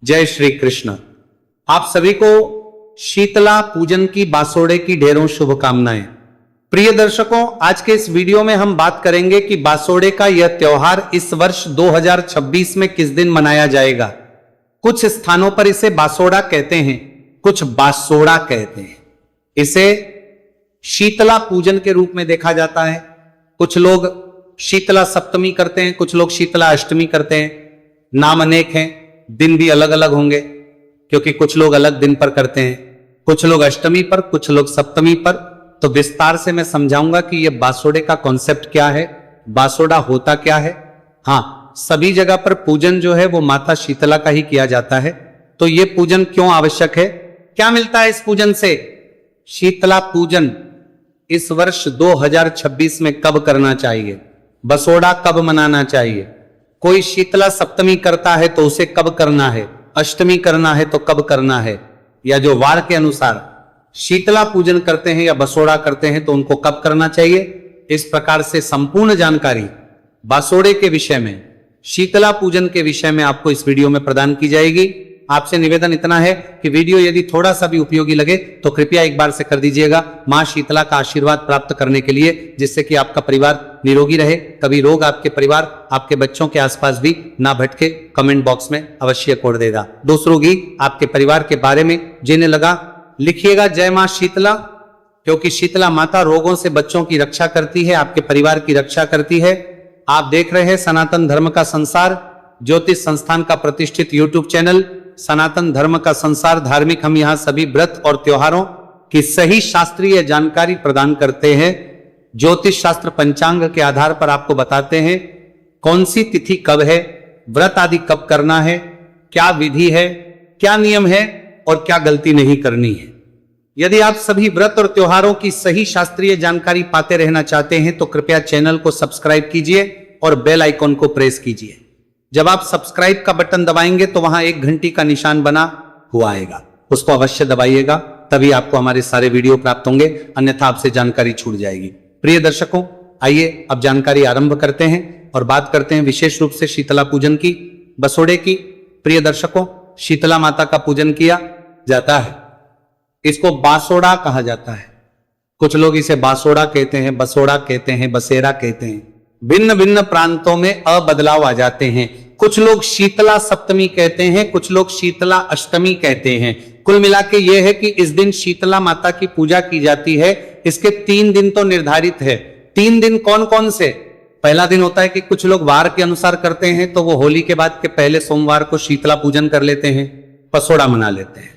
जय श्री कृष्ण। आप सभी को शीतला पूजन की बासोड़े की ढेरों शुभकामनाएं। प्रिय दर्शकों, आज के इस वीडियो में हम बात करेंगे कि बासोड़े का यह त्योहार इस वर्ष 2026 में किस दिन मनाया जाएगा। कुछ स्थानों पर इसे बासोड़ा कहते हैं, कुछ बासोड़ा कहते हैं। इसे शीतला पूजन के रूप में देखा जाता है। कुछ लोग शीतला सप्तमी करते हैं, कुछ लोग शीतला अष्टमी करते हैं। नाम अनेक हैं, दिन भी अलग अलग होंगे, क्योंकि कुछ लोग अलग दिन पर करते हैं, कुछ लोग अष्टमी पर, कुछ लोग सप्तमी पर। तो विस्तार से मैं समझाऊंगा कि यह बासोड़े का कॉन्सेप्ट क्या है, बासोड़ा होता क्या है। हाँ, सभी जगह पर पूजन जो है वो माता शीतला का ही किया जाता है। तो यह पूजन क्यों आवश्यक है, क्या मिलता है इस पूजन से। शीतला पूजन इस वर्ष 2026 में कब करना चाहिए, बसोड़ा कब मनाना चाहिए, कोई शीतला सप्तमी करता है तो उसे कब करना है, अष्टमी करना है तो कब करना है, या जो वार के अनुसार शीतला पूजन करते हैं या बसोड़ा करते हैं तो उनको कब करना चाहिए। इस प्रकार से संपूर्ण जानकारी बासोड़े के विषय में, शीतला पूजन के विषय में आपको इस वीडियो में प्रदान की जाएगी। आपसे निवेदन इतना है कि वीडियो यदि थोड़ा सा भी उपयोगी लगे तो कृपया एक बार से कर दीजिएगा, मां शीतला का आशीर्वाद प्राप्त करने के लिए, जिससे कि आपका परिवार निरोगी रहे, कभी रोग आपके परिवार, आपके बच्चों के आसपास भी ना भटके। कमेंट बॉक्स में अवश्य कोड देगा। दूसरों की आपके परिवार के बारे में जिन्हें लगा लिखिएगा जय मां शीतला, क्योंकि शीतला माता रोगों से बच्चों की रक्षा करती है, आपके परिवार की रक्षा करती है। आप देख रहे हैं सनातन धर्म का संसार, ज्योतिष संस्थान का प्रतिष्ठित यूट्यूब चैनल सनातन धर्म का संसार धार्मिक। हम यहाँ सभी व्रत और त्योहारों की सही शास्त्रीय जानकारी प्रदान करते हैं। ज्योतिष शास्त्र पंचांग के आधार पर आपको बताते हैं कौन सी तिथि कब है, व्रत आदि कब करना है, क्या विधि है, क्या नियम है और क्या गलती नहीं करनी है। यदि आप सभी व्रत और त्योहारों की सही शास्त्रीय जानकारी पाते रहना चाहते हैं तो कृपया चैनल को सब्सक्राइब कीजिए और बेल आइकॉन को प्रेस कीजिए। जब आप सब्सक्राइब का बटन दबाएंगे तो वहां एक घंटी का निशान बना हुआ आएगा, उसको अवश्य दबाइएगा, तभी आपको हमारे सारे वीडियो प्राप्त होंगे, अन्यथा आपसे जानकारी छूट जाएगी। प्रिय दर्शकों, आइए अब जानकारी आरंभ करते हैं और बात करते हैं विशेष रूप से शीतला पूजन की, बसोड़े की। प्रिय दर्शकों, शीतला माता का पूजन किया जाता है, इसको बासोड़ा कहा जाता है। कुछ लोग इसे बासोड़ा कहते हैं, बसोड़ा कहते हैं, बसेरा कहते हैं। भिन्न भिन्न प्रांतों में बदलाव आ जाते हैं। कुछ लोग शीतला सप्तमी कहते हैं, कुछ लोग शीतला अष्टमी कहते हैं। कुल मिला के यह है कि इस दिन शीतला माता की पूजा की जाती है। इसके 3 दिन तो निर्धारित है। 3 दिन कौन कौन से। पहला दिन होता है कि कुछ लोग वार के अनुसार करते हैं, तो वो होली के बाद के पहले सोमवार को शीतला पूजन कर लेते हैं, बसोड़ा मना लेते हैं।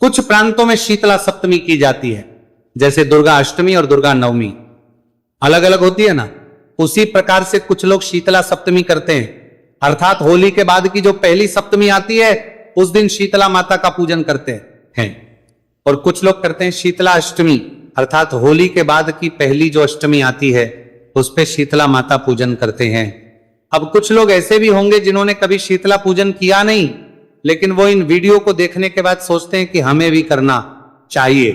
कुछ प्रांतों में शीतला सप्तमी की जाती है, जैसे दुर्गा अष्टमी और दुर्गा नवमी अलग अलग होती है ना, उसी प्रकार से कुछ लोग शीतला सप्तमी करते हैं, अर्थात होली के बाद की जो पहली सप्तमी आती है उस दिन शीतला माता का पूजन करते हैं। और कुछ लोग करते हैं शीतला अष्टमी, अर्थात होली के बाद की पहली जो अष्टमी आती है उस पे शीतला माता पूजन करते हैं। अब कुछ लोग ऐसे भी होंगे जिन्होंने कभी शीतला पूजन किया नहीं, लेकिन वो इन वीडियो को देखने के बाद सोचते हैं कि हमें भी करना चाहिए।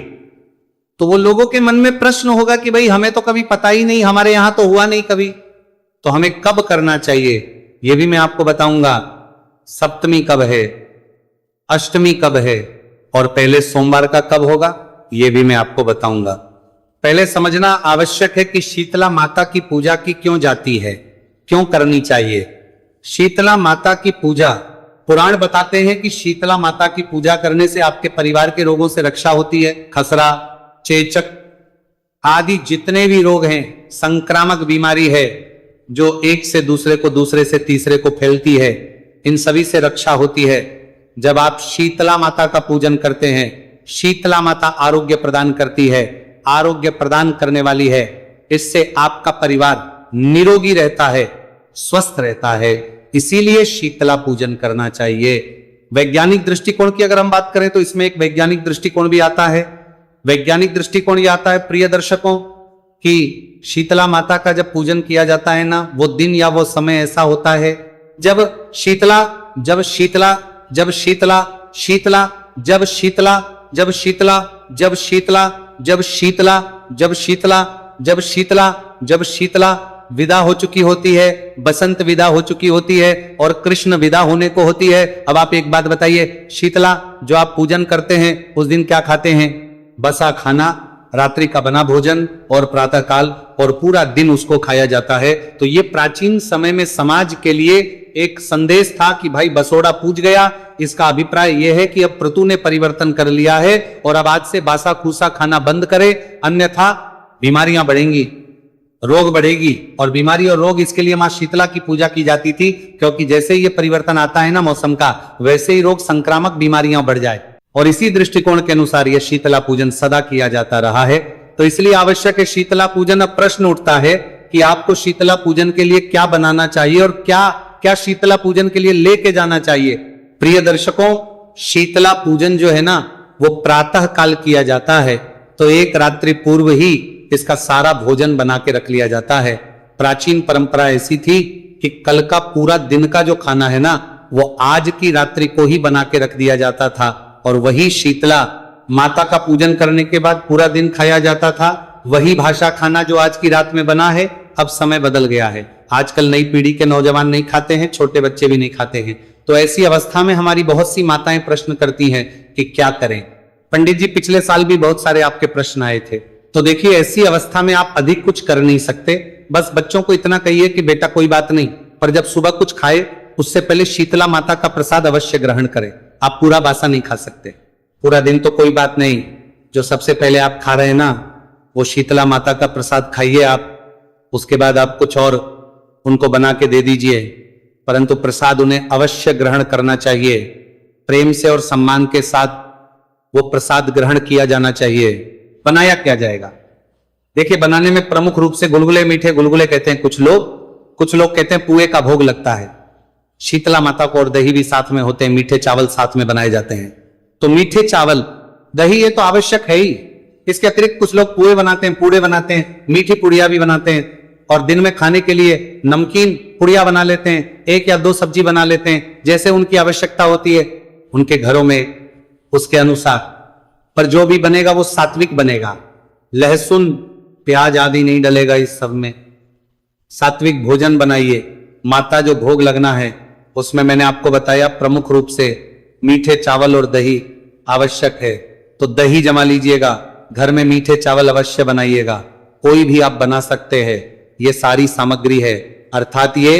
तो वो लोगों के मन में प्रश्न होगा कि भाई हमें तो कभी पता ही नहीं, हमारे यहां तो हुआ नहीं कभी, तो हमें कब करना चाहिए यह भी मैं आपको बताऊंगा। सप्तमी कब है, अष्टमी कब है और पहले सोमवार का कब होगा यह भी मैं आपको बताऊंगा। पहले समझना आवश्यक है कि शीतला माता की पूजा की क्यों जाती है, क्यों करनी चाहिए। शीतला माता की पूजा, पुराण बताते हैं कि शीतला माता की पूजा करने से आपके परिवार के रोगों से रक्षा होती है। खसरा, चेचक आदि जितने भी रोग हैं, संक्रामक बीमारी है जो एक से दूसरे को, दूसरे से तीसरे को फैलती है, इन सभी से रक्षा होती है। जब आप शीतला माता का पूजन करते हैं, शीतला माता आरोग्य प्रदान करती है, आरोग्य प्रदान करने वाली है, इससे आपका परिवार निरोगी रहता है, स्वस्थ रहता है। इसीलिए शीतला पूजन करना चाहिए। वैज्ञानिक दृष्टिकोण की अगर हम बात करें तो इसमें एक वैज्ञानिक दृष्टिकोण भी आता है। वैज्ञानिक दृष्टिकोण ये आता है प्रिय दर्शकों कि शीतला माता का जब पूजन किया जाता है ना, वो दिन या वो समय ऐसा होता है जब शीतला जब शीतला जब शीतला शीतला जब शीतला जब शीतला जब शीतला जब शीतला जब शीतला जब शीतला जब शीतला विदा हो चुकी होती है, बसंत विदा हो चुकी होती है और कृष्ण विदा होने को होती है। अब आप एक बात बताइए, शीतला जो आप पूजन करते हैं उस दिन क्या खाते हैं? बसा खाना, रात्रि का बना भोजन और प्रातः काल, और पूरा दिन उसको खाया जाता है। तो ये प्राचीन समय में समाज के लिए एक संदेश था कि भाई बसोड़ा पूज गया। इसका अभिप्राय यह है कि अब प्रतु ने परिवर्तन कर लिया है और अब आज से बासा खूसा खाना बंद करे, अन्यथा बीमारियां बढ़ेंगी, रोग बढ़ेगी। और बीमारी और रोग, इसके लिए मां शीतला की पूजा की जाती थी, क्योंकि जैसे ही ये परिवर्तन आता है ना मौसम का, वैसे ही रोग संक्रामक बीमारियां बढ़ जाए। और इसी दृष्टिकोण के अनुसार यह शीतला पूजन सदा किया जाता रहा है। तो इसलिए आवश्यक है शीतला पूजन। अब प्रश्न उठता है कि आपको शीतला पूजन के लिए क्या बनाना चाहिए और क्या क्या शीतला पूजन के लिए लेके जाना चाहिए। प्रिय दर्शकों, शीतला पूजन जो है ना वो प्रातः काल किया जाता है, तो एक रात्रि पूर्व ही इसका सारा भोजन बना के रख लिया जाता है। प्राचीन परंपरा ऐसी थी कि कल का पूरा दिन का जो खाना है ना वो आज की रात्रि को ही बना के रख दिया जाता था, और वही शीतला माता का पूजन करने के बाद पूरा दिन खाया जाता था। वही भाषा खाना जो आज की रात में बना है। अब समय बदल गया है, आजकल नई पीढ़ी के नौजवान नहीं खाते हैं, छोटे बच्चे भी नहीं खाते हैं। तो ऐसी अवस्था में हमारी बहुत सी माताएं प्रश्न करती हैं कि क्या करें। पंडित जी, पिछले साल भी बहुत सारे आपके प्रश्न आए थे। तो देखिए, ऐसी अवस्था में आप अधिक कुछ कर नहीं सकते। बस बच्चों को इतना कहिए कि बेटा कोई बात नहीं, पर जब सुबह कुछ खाए उससे पहले शीतला माता का प्रसाद अवश्य ग्रहण करें। आप पूरा बासा नहीं खा सकते, पूरा दिन तो कोई बात नहीं। जो सबसे पहले आप खा रहे हैं ना वो शीतला माता का प्रसाद खाइए आप, उसके बाद आप कुछ और उनको बना के दे दीजिए, परंतु प्रसाद उन्हें अवश्य ग्रहण करना चाहिए। प्रेम से और सम्मान के साथ वो प्रसाद ग्रहण किया जाना चाहिए। बनाया क्या जाएगा? देखिए, बनाने में प्रमुख रूप से गुलगुले, मीठे गुलगुले कहते हैं कुछ लोग कहते हैं पुए का भोग लगता है शीतला माता को, और दही भी साथ में होते हैं, मीठे चावल साथ में बनाए जाते हैं। तो मीठे चावल, दही ये तो आवश्यक है ही। इसके अतिरिक्त कुछ लोग पुए बनाते हैं, पूड़े बनाते हैं, मीठी पुड़िया भी बनाते हैं, और दिन में खाने के लिए नमकीन पुड़िया बना लेते हैं, 1 या 2 सब्जी बना लेते हैं, जैसे उनकी आवश्यकता होती है उनके घरों में उसके अनुसार। पर जो भी बनेगा वो सात्विक बनेगा, लहसुन प्याज आदि नहीं डलेगा इस सब में। सात्विक भोजन बनाइए। माता जो भोग लगना है उसमें मैंने आपको बताया प्रमुख रूप से मीठे चावल और दही आवश्यक है। तो दही जमा लीजिएगा, घर में मीठे चावल अवश्य बनाइएगा, कोई भी आप बना सकते हैं। ये सारी सामग्री है, अर्थात ये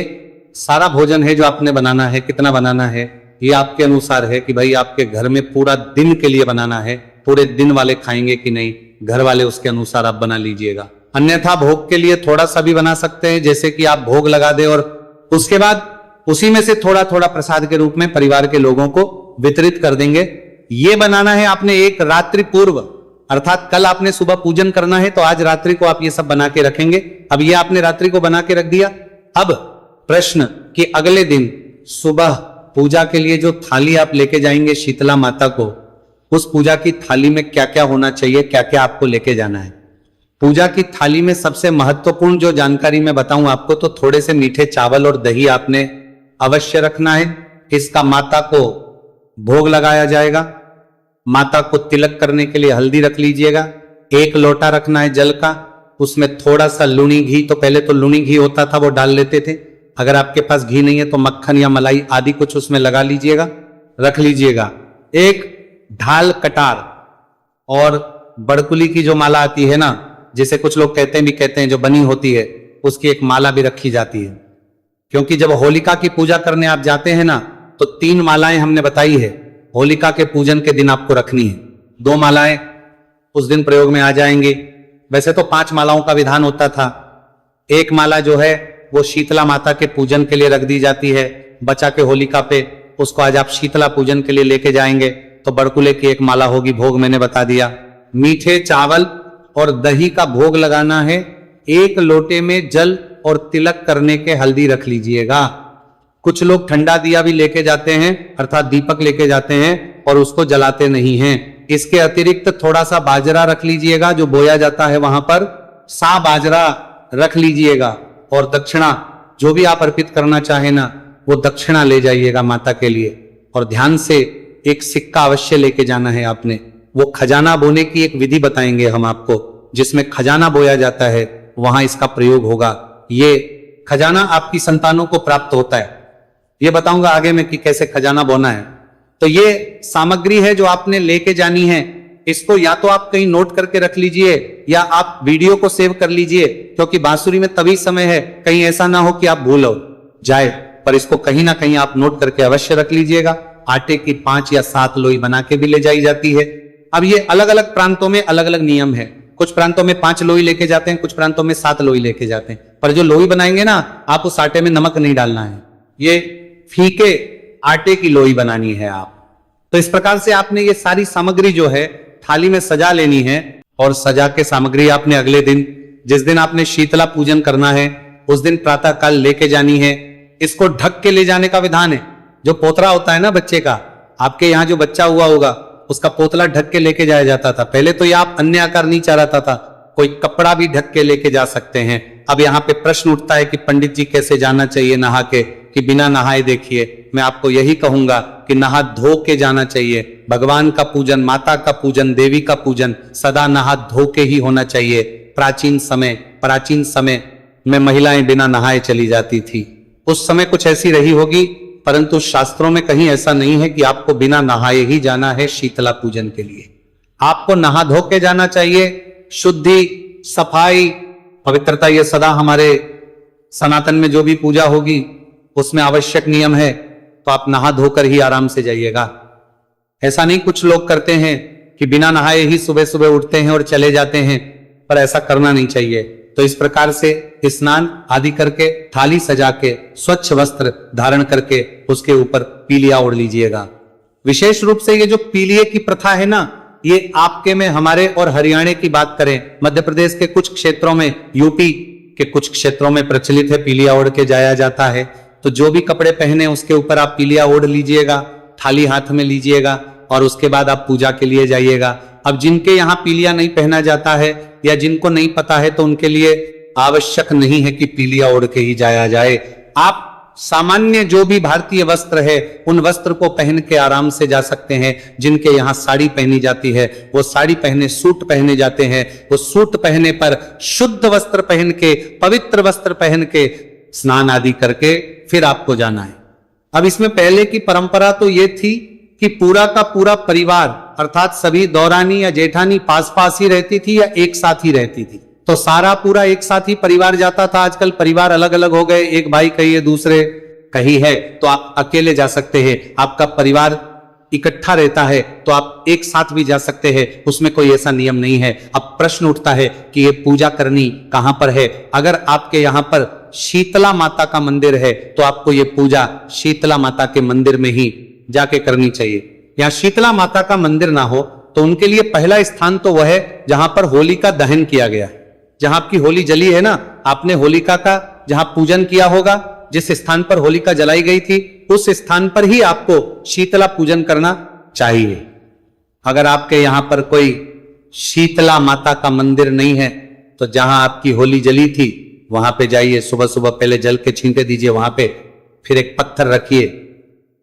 सारा भोजन है जो आपने बनाना है। कितना बनाना है ये आपके अनुसार है कि भाई आपके घर में पूरा दिन के लिए बनाना है, पूरे दिन वाले खाएंगे कि नहीं, घर वाले उसके अनुसार आप बना लीजिएगा। अन्यथा भोग के लिए थोड़ा सा भी बना सकते हैं, जैसे कि आप भोग लगा दे और उसके बाद उसी में से थोड़ा थोड़ा प्रसाद के रूप में परिवार के लोगों को वितरित कर देंगे। ये बनाना है आपने एक रात्रि पूर्व, अर्थात कल आपने सुबह पूजन करना है तो आज रात्रि को आप ये सब बना के रखेंगे। अब ये आपने रात्रि को बना के रख दिया। अब प्रश्न कि अगले दिन सुबह पूजा के लिए जो थाली आप लेके जाएंगे शीतला माता को, उस पूजा की थाली में क्या क्या होना चाहिए, क्या क्या आपको लेके जाना है। पूजा की थाली में सबसे महत्वपूर्ण जो जानकारी मैं बताऊं आपको, तो थोड़े से मीठे चावल और दही आपने अवश्य रखना है। इसका माता को भोग लगाया जाएगा। माता को तिलक करने के लिए हल्दी रख लीजिएगा। 1 लोटा रखना है जल का, उसमें थोड़ा सा लूनी घी, तो पहले तो लूनी घी होता था वो डाल लेते थे, अगर आपके पास घी नहीं है तो मक्खन या मलाई आदि कुछ उसमें लगा लीजिएगा, रख लीजिएगा। 1 ढाल कटार और बड़कुली की जो माला आती है ना, जिसे कुछ लोग कहते हैं जो बनी होती है, उसकी एक माला भी रखी जाती है। क्योंकि जब होलिका की पूजा करने आप जाते हैं ना तो 3 मालाएं हमने बताई है होलिका के पूजन के दिन आपको रखनी है। 2 मालाएं उस दिन प्रयोग में आ जाएंगी। वैसे तो 5 मालाओं का विधान होता था। 1 माला जो है वो शीतला माता के पूजन के लिए रख दी जाती है, बचा के होलिका पे, उसको आज आप शीतला पूजन के लिए लेके जाएंगे तो बड़कुले की 1 माला होगी। भोग मैंने बता दिया। मीठे चावल और दही का भोग लगाना है। 1 लोटे में जल और तिलक करने के हल्दी रख लीजिएगा। कुछ लोग ठंडा दिया भी लेके जाते हैं, अर्थात दीपक लेके जाते हैं और उसको जलाते नहीं हैं। इसके अतिरिक्त थोड़ा सा बाजरा रख लीजिएगा, जो बोया जाता है वहां पर सा बाजरा रख लीजिएगा। और दक्षिणा जो भी आप अर्पित करना चाहे ना, वो दक्षिणा ले जाइएगा माता के लिए। और ध्यान से 1 सिक्का अवश्य लेके जाना है आपने। वो खजाना बोने की एक विधि बताएंगे हम आपको, जिसमें खजाना बोया जाता है, वहां इसका प्रयोग होगा। ये खजाना आपकी संतानों को प्राप्त होता है। ये बताऊंगा आगे में कि कैसे खजाना बोना है। तो ये सामग्री है जो आपने लेके जानी है। इसको या तो आप कहीं नोट करके रख लीजिए या आप वीडियो को सेव कर लीजिए, क्योंकि बांसुरी में तभी समय है, कहीं ऐसा ना हो कि आप भूल जाए, पर इसको कहीं ना कहीं आप नोट करके अवश्य रख लीजिएगा। आटे की 5 या 7 लोई बना के भी ले जाई जाती है। अब ये अलग अलग प्रांतों में अलग अलग नियम है। कुछ प्रांतों में 5 लोई लेके जाते हैं, कुछ प्रांतों में 7 लोई लेके जाते हैं। पर जो लोई बनाएंगे ना, आप उस आटे में नमक नहीं डालना है, ये फीके आटे की लोई बनानी है आप। तो इस प्रकार से आपने ये सारी सामग्री जो है थाली में सजा लेनी है, और सजा के सामग्री आपने अगले दिन, जिस दिन आपने शीतला पूजन करना है, उस दिन प्रातः काल लेके जानी है। इसको ढक के ले जाने का विधान है। जो पोतरा होता है ना बच्चे का, आपके यहाँ जो बच्चा हुआ होगा, उसका पोतला ढक के लेके जाया जाता था। पहले तो ये आप अन्य आकार नहीं चाहता था, कोई कपड़ा भी ढक के लेके जा सकते हैं। अब यहाँ पे प्रश्न उठता है कि पंडित जी कैसे जाना चाहिए नहा के, कि बिना नहाए? देखिए, मैं आपको यही कहूंगा कि नहा धो के जाना चाहिए। भगवान का पूजन, माता का पूजन, देवी का पूजन सदा नहा धो के ही होना चाहिए। प्राचीन समय में महिलाएं बिना नहाए चली जाती थी। उस समय कुछ ऐसी रही होगी, परंतु शास्त्रों में कहीं ऐसा नहीं है कि आपको बिना नहाए ही जाना है शीतला पूजन के लिए। आपको नहा धो के जाना चाहिए। शुद्धि, सफाई, पवित्रता, ये सदा हमारे सनातन में जो भी पूजा होगी उसमें आवश्यक नियम है। तो आप नहा धोकर ही आराम से जाइएगा। ऐसा नहीं कुछ लोग करते हैं कि बिना नहाए ही सुबह सुबह उठते हैं और चले जाते हैं, पर ऐसा करना नहीं चाहिए। तो इस प्रकार से स्नान आदि करके, थाली सजा के, स्वच्छ वस्त्र धारण करके उसके ऊपर पीलिया ओढ़ लीजिएगा। विशेष रूप से ये जो पीलिये की प्रथा है ना, ये आपके में, हमारे और हरियाणा की बात करें, मध्य प्रदेश के कुछ क्षेत्रों में, यूपी के कुछ क्षेत्रों में प्रचलित है, पीलिया ओढ़ के जाया जाता है। तो जो भी कपड़े पहने उसके ऊपर आप पीलिया ओढ़ लीजिएगा, थाली हाथ में लीजिएगा और उसके बाद आप पूजा के लिए जाइएगा। अब जिनके यहाँ पीलिया नहीं पहना जाता है या जिनको नहीं पता है, तो उनके लिए आवश्यक नहीं है कि पीलिया ओढ़ के ही जाया जाए। आप सामान्य जो भी भारतीय वस्त्र है उन वस्त्र को पहन के आराम से जा सकते हैं। जिनके यहाँ साड़ी पहनी जाती है वो साड़ी पहने, सूट पहने जाते हैं वो सूट पहने, पर शुद्ध वस्त्र पहन के, पवित्र वस्त्र पहन के स्नान आदि करके फिर आपको जाना है। अब इसमें पहले की परंपरा तो ये थी कि पूरा का पूरा परिवार, अर्थात सभी दौरानी या जेठानी पास पास ही रहती थी या एक साथ ही रहती थी, तो सारा पूरा एक साथ ही परिवार जाता था। आजकल परिवार अलग अलग हो गए, एक भाई कहीं है, दूसरे कहीं है, तो आप अकेले जा सकते हैं। आपका परिवार इकट्ठा रहता है तो आप एक साथ भी जा सकते हैं, उसमें कोई ऐसा नियम नहीं है। अब प्रश्न उठता है कि ये पूजा करनी कहां पर है? अगर आपके यहाँ पर शीतला माता का मंदिर है तो आपको ये पूजा शीतला माता के मंदिर में ही जाके करनी चाहिए। यहाँ शीतला माता का मंदिर ना हो तो उनके लिए पहला स्थान तो वह है जहां पर होलिका दहन किया गया। जहां आपकी होली जली है ना, आपने होलिका का जहां पूजन किया होगा, जिस स्थान पर होलिका जलाई गई थी, उस स्थान पर ही आपको शीतला पूजन करना चाहिए। अगर आपके यहां पर कोई शीतला माता का मंदिर नहीं है तो जहां आपकी होली जली थी वहां पे जाइए, सुबह सुबह पहले जल के छींटे दीजिए वहां पे, फिर एक पत्थर रखिए,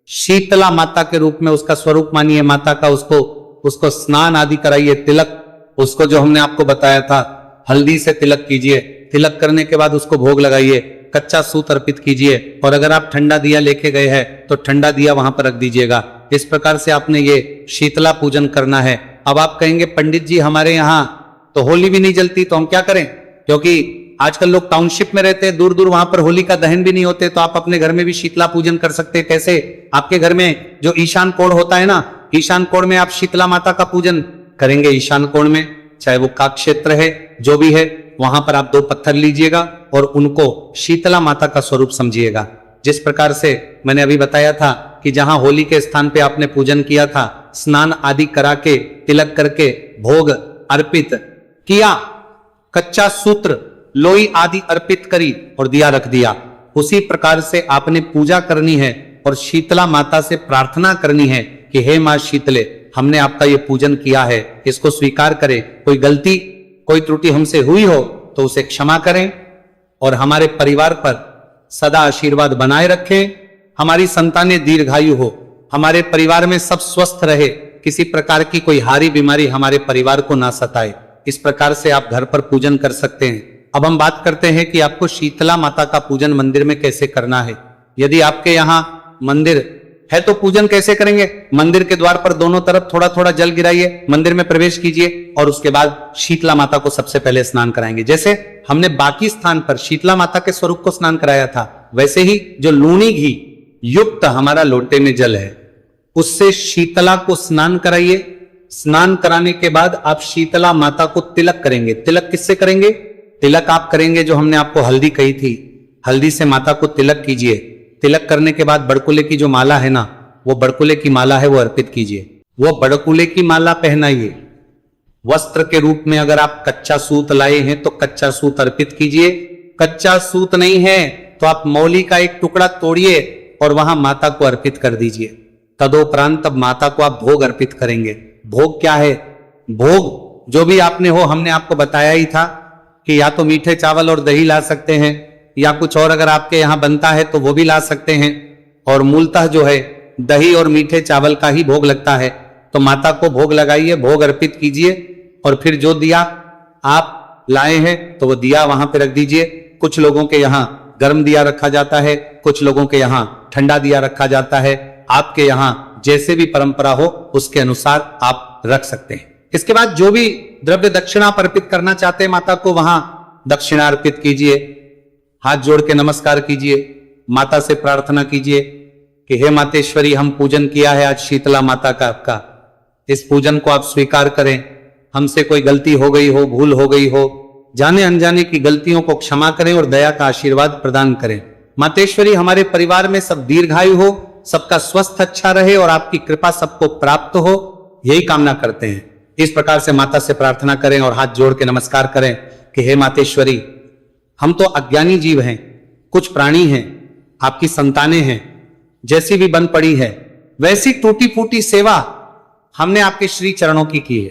शीतला माता के रूप में उसका स्वरूप मानिए माता का, उसको स्नान आदि कराइए। तिलक, उसको जो हमने आपको बताया था, हल्दी से तिलक कीजिए, तिलक करने के बाद उसको भोग लगाइए, कच्चा सूत अर्पित कीजिए, और अगर आप ठंडा दिया लेके गए हैं तो ठंडा दिया वहां पर रख दीजिएगा। इस प्रकार से आपने ये शीतला पूजन करना है। अब आप कहेंगे पंडित जी हमारे यहाँ तो होली भी नहीं जलती, तो हम क्या करें? क्योंकि आजकल लोग टाउनशिप में रहते हैं, दूर दूर, वहां पर होली का दहन भी नहीं होते, तो आप अपने घर में भी शीतला पूजन कर सकते हैं। कैसे? आपके घर में जो ईशान कोण होता है ना, ईशान कोण में आप शीतला माता का पूजन करेंगे। ईशान कोण में, चाहे वो का क्षेत्र है, जो भी है, वहां पर आप 2 पत्थर लीजिएगा और उनको शीतला माता का स्वरूप समझिएगा। जिस प्रकार से मैंने अभी बताया था कि जहां होली के स्थान पे आपने पूजन किया था, स्नान आदि करा के, तिलक करके, भोग अर्पित किया, कच्चा सूत्र, लोई आदि अर्पित करी और दिया रख दिया, उसी प्रकार से आपने पूजा करनी है और शीतला माता से प्रार्थना करनी है कि हे मां शीतले, हमने आपका ये पूजन किया है, इसको स्वीकार करें। कोई गलती, कोई त्रुटि हमसे हुई हो तो उसे क्षमा करें और हमारे परिवार पर सदा आशीर्वाद बनाए रखें। हमारी संतानें दीर्घायु हो, हमारे परिवार में सब स्वस्थ रहे, किसी प्रकार की कोई हारी बीमारी हमारे परिवार को ना सताए। इस प्रकार से आप घर पर पूजन कर सकते हैं। अब हम बात करते हैं कि आपको शीतला माता का पूजन मंदिर में कैसे करना है। यदि आपके यहाँ मंदिर है तो पूजन कैसे करेंगे? मंदिर के द्वार पर दोनों तरफ थोड़ा थोड़ा जल गिराइए, मंदिर में प्रवेश कीजिए और उसके बाद शीतला माता को सबसे पहले स्नान कराएंगे। जैसे हमने बाकी स्थान पर शीतला माता के स्वरूप को स्नान कराया था, वैसे ही जो लूनी घी युक्त हमारा लोटे में जल है उससे शीतला को स्नान कराइए। स्नान कराने के बाद आप शीतला माता को तिलक करेंगे। तिलक किससे करेंगे? तिलक आप करेंगे जो हमने आपको हल्दी कही थी, हल्दी से माता को तिलक कीजिए। तिलक करने के बाद बड़कुले की जो माला है ना, वो बड़कुले की माला है वो अर्पित कीजिए। वो बड़कुले की माला पहनाइए। वस्त्र के रूप में अगर आप कच्चा सूत लाए हैं तो कच्चा सूत अर्पित कीजिए। कच्चा सूत नहीं है तो आप मौली का एक टुकड़ा तोड़िए और वहां माता को अर्पित कर दीजिए। तदोपरांत तब माता को आप भोग अर्पित करेंगे। भोग क्या है? भोग जो भी आपने हो, हमने आपको बताया ही था कि या तो मीठे चावल और दही ला सकते हैं या कुछ और अगर आपके यहां बनता है तो वो भी ला सकते हैं। और मूलतः जो है दही और मीठे चावल का ही भोग लगता है। तो माता को भोग लगाइए, भोग अर्पित कीजिए और फिर जो दिया आप लाए हैं तो वो दिया वहां पे रख दीजिए। कुछ लोगों के यहाँ गर्म दिया रखा जाता है, कुछ लोगों के यहाँ ठंडा दिया रखा जाता है। आपके यहाँ जैसे भी परंपरा हो उसके अनुसार आप रख सकते हैं। इसके बाद जो भी द्रव्य दक्षिणा आप अर्पित करना चाहते हैं माता को, वहां दक्षिणा अर्पित कीजिए। हाथ जोड़ के नमस्कार कीजिए, माता से प्रार्थना कीजिए कि हे मातेश्वरी, हम पूजन किया है आज शीतला माता का आपका, इस पूजन को आप स्वीकार करें। हमसे कोई गलती हो गई हो, भूल हो गई हो, जाने अनजाने की गलतियों को क्षमा करें और दया का आशीर्वाद प्रदान करें। मातेश्वरी, हमारे परिवार में सब दीर्घायु हो, सबका स्वस्थ अच्छा रहे और आपकी कृपा सबको प्राप्त हो, यही कामना करते हैं। इस प्रकार से माता से प्रार्थना करें और हाथ जोड़ के नमस्कार करें कि हे मातेश्वरी, हम तो अज्ञानी जीव हैं, कुछ प्राणी हैं, आपकी संतानें हैं, जैसी भी बन पड़ी है वैसी टूटी फूटी सेवा हमने आपके श्री चरणों की है।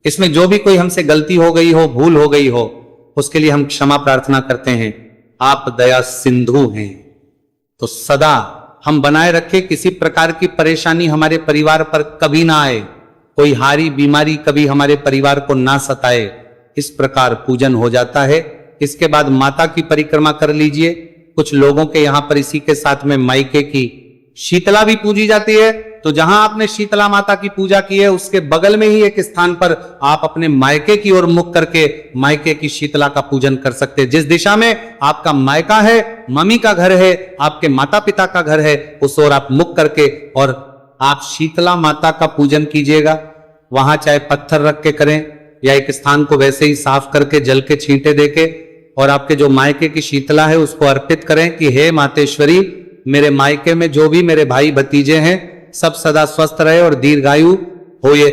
इसमें जो भी कोई हमसे गलती हो गई हो, भूल हो गई हो, उसके लिए हम क्षमा प्रार्थना करते हैं। आप दया सिंधु हैं, तो सदा हम बनाए रखे किसी प्रकार की परेशानी हमारे परिवार पर कभी ना आए, कोई हारी बीमारी कभी हमारे परिवार को ना सताए। इस प्रकार पूजन हो जाता है। इसके बाद माता की परिक्रमा कर लीजिए। कुछ लोगों के यहां पर इसी के साथ में मायके की शीतला भी पूजी जाती है। तो जहां आपने शीतला माता की पूजा की है उसके बगल में ही एक स्थान पर आप अपने मायके की ओर मुख करके मायके की शीतला का पूजन कर सकते हैं। जिस दिशा में आपका मायका है, मम्मी का घर है, आपके माता पिता का घर है, उस ओर आप मुख करके और आप शीतला माता का पूजन कीजिएगा। वहां चाहे पत्थर रख के करें या एक स्थान को वैसे ही साफ करके जल के छींटे देके और आपके जो मायके की शीतला है उसको अर्पित करें कि हे मातेश्वरी, मेरे मायके में जो भी मेरे भाई भतीजे हैं सब सदा स्वस्थ रहे और दीर्घायु हो। ये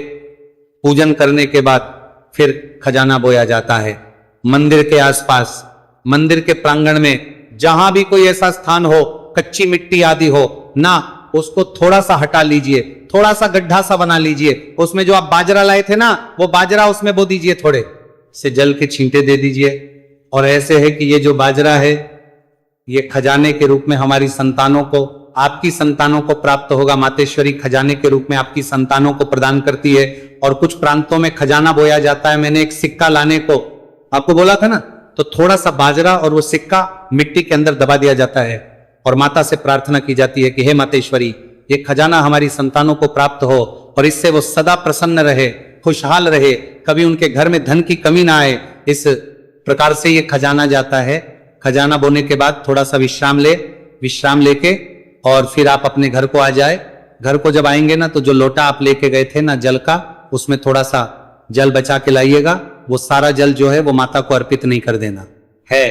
पूजन करने के बाद फिर खजाना बोया जाता है। मंदिर के आसपास, मंदिर के प्रांगण में जहां भी कोई ऐसा स्थान हो, कच्ची मिट्टी आदि हो ना, उसको थोड़ा सा हटा लीजिए, थोड़ा सा गड्ढा सा बना लीजिए। उसमें जो आप बाजरा लाए थे ना, वो बाजरा उसमें बो दीजिए, थोड़े से जल के छींटे दे दीजिए। और ऐसे है कि ये जो बाजरा है ये खजाने के रूप में हमारी संतानों को, आपकी संतानों को प्राप्त होगा। मातेश्वरी खजाने के रूप में आपकी संतानों को प्रदान करती है। और कुछ प्रांतों में खजाना बोया जाता है। मैंने एक सिक्का लाने को आपको बोला था ना, तो थोड़ा सा बाजरा और वो सिक्का मिट्टी के अंदर दबा दिया जाता है और माता से प्रार्थना की जाती है कि हे मातेश्वरी, ये खजाना हमारी संतानों को प्राप्त हो और इससे वो सदा प्रसन्न रहे, खुशहाल रहे, कभी उनके घर में धन की कमी ना आए। इस प्रकार से ये खजाना जाता है। खजाना बोने के बाद थोड़ा सा विश्राम लेके और फिर आप अपने घर को आ जाए। घर को जब आएंगे ना, तो जो लोटा आप लेके गए थे ना जल का, उसमें थोड़ा सा जल बचा के लाइएगा। वो सारा जल जो है वो माता को अर्पित नहीं कर देना है,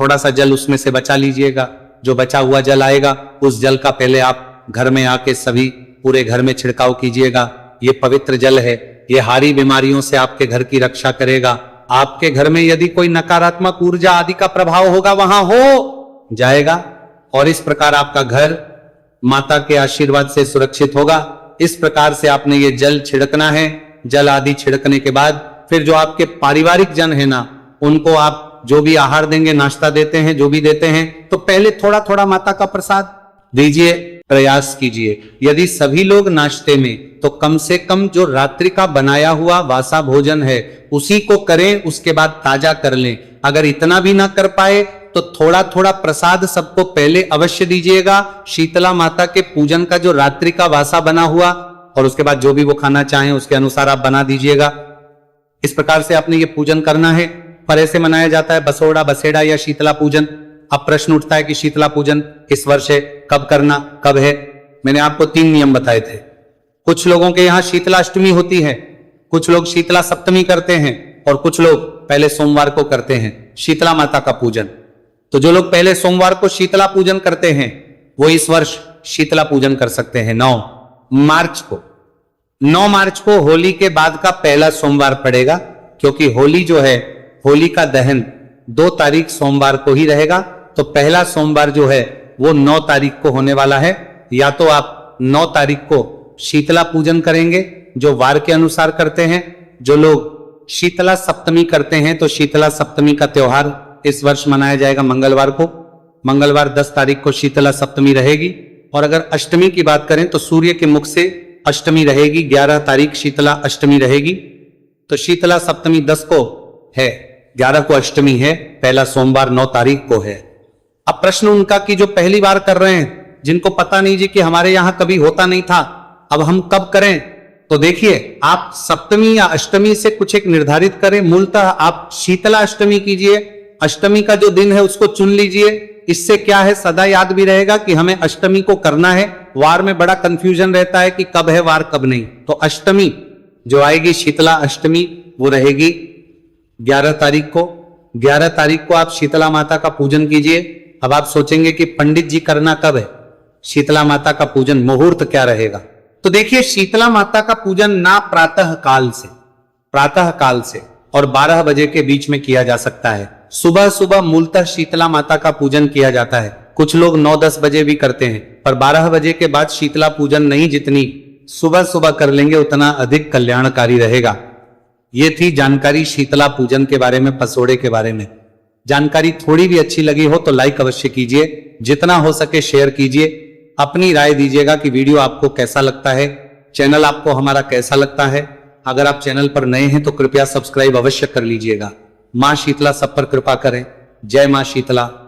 थोड़ा सा जल उसमें से बचा लीजिएगा। जो बचा हुआ जल आएगा उस जल का पहले आप घर में आके सभी पूरे घर में छिड़काव कीजिएगा। ये पवित्र जल है, ये हारी बीमारियों से आपके घर की रक्षा करेगा। आपके घर में यदि कोई नकारात्मक ऊर्जा आदि का प्रभाव होगा वहां हो जाएगा और इस प्रकार आपका घर माता के आशीर्वाद से सुरक्षित होगा। इस प्रकार से आपने ये जल छिड़कना है। जल आदि छिड़कने के बाद फिर जो आपके पारिवारिक जन है ना, उनको आप जो भी आहार देंगे, नाश्ता देते हैं, जो भी देते हैं, तो पहले थोड़ा थोड़ा माता का प्रसाद दीजिए, प्रयास कीजिए। यदि सभी लोग नाश्ते में, तो कम से कम जो रात्रि का बनाया हुआ वासा भोजन है उसी को करें, उसके बाद ताजा कर लें। अगर इतना भी ना कर पाए तो थोड़ा थोड़ा प्रसाद सबको पहले अवश्य दीजिएगा। शीतला माता के पूजन का जो रात्रि का वासा बना हुआ, और उसके बाद जो भी वो खाना चाहें उसके अनुसार आप बना दीजिएगा। इस प्रकार से आपने ये पूजन करना है। पर ऐसे मनाया जाता है बसोड़ा, बसेड़ा या शीतला पूजन। अब प्रश्न उठता है कि शीतला पूजन किस वर्ष है, कब करना, कब है। मैंने आपको 3 नियम बताए थे। कुछ लोगों के यहाँ शीतला अष्टमी होती है, कुछ लोग शीतला सप्तमी करते हैं, और कुछ लोग पहले सोमवार को करते हैं शीतला माता का पूजन। तो जो लोग पहले सोमवार को शीतला पूजन करते हैं वो इस वर्ष शीतला पूजन कर सकते हैं 9 मार्च को। 9 मार्च को होली के बाद का पहला सोमवार पड़ेगा, क्योंकि होली जो है, होली का दहन 2 तारीख सोमवार को ही रहेगा। तो पहला सोमवार जो है वो 9 तारीख को होने वाला है। या तो आप 9 तारीख को शीतला पूजन करेंगे जो वार के अनुसार करते हैं। जो लोग शीतला सप्तमी करते हैं तो शीतला सप्तमी का त्योहार इस वर्ष मनाया जाएगा मंगलवार को। मंगलवार 10 तारीख को शीतला सप्तमी रहेगी। और अगर अष्टमी की बात करें तो सूर्य के मुख से अष्टमी रहेगी, 11 तारीख शीतला अष्टमी रहेगी। तो शीतला सप्तमी 10 को है, 11 को अष्टमी है, पहला सोमवार 9 तारीख को है। अब प्रश्न उनका कि जो पहली बार कर रहे हैं, जिनको पता नहीं जी कि हमारे यहां कभी होता नहीं था, अब हम कब करें। तो देखिए, आप सप्तमी या अष्टमी से कुछ एक निर्धारित करें। मूलतः आप शीतला अष्टमी कीजिए, अष्टमी का जो दिन है उसको चुन लीजिए। इससे क्या है, सदा याद भी रहेगा कि हमें अष्टमी को करना है। वार में बड़ा कंफ्यूजन रहता है कि कब है वार कब नहीं। तो अष्टमी जो आएगी शीतला अष्टमी वो रहेगी 11 तारीख को। 11 तारीख को आप शीतला माता का पूजन कीजिए। अब आप सोचेंगे कि पंडित जी करना कब है शीतला माता का पूजन, मुहूर्त क्या रहेगा। तो देखिए, शीतला माता का पूजन ना प्रातः काल से और 12 बजे के बीच में किया जा सकता है। सुबह सुबह मूलतः शीतला माता का पूजन किया जाता है। कुछ लोग 9-10 बजे भी करते हैं, पर 12 बजे के बाद शीतला पूजन नहीं, जितनी सुबह सुबह कर लेंगे उतना अधिक कल्याणकारी रहेगा। ये थी जानकारी शीतला पूजन के बारे में, पसोड़े के बारे में। जानकारी थोड़ी भी अच्छी लगी हो तो लाइक अवश्य कीजिए, जितना हो सके शेयर कीजिए, अपनी राय दीजिएगा कि वीडियो आपको कैसा लगता है, चैनल आपको हमारा कैसा लगता है। अगर आप चैनल पर नए हैं तो कृपया सब्सक्राइब अवश्य कर लीजिएगा। मां शीतला सब पर कृपा करें। जय मां शीतला।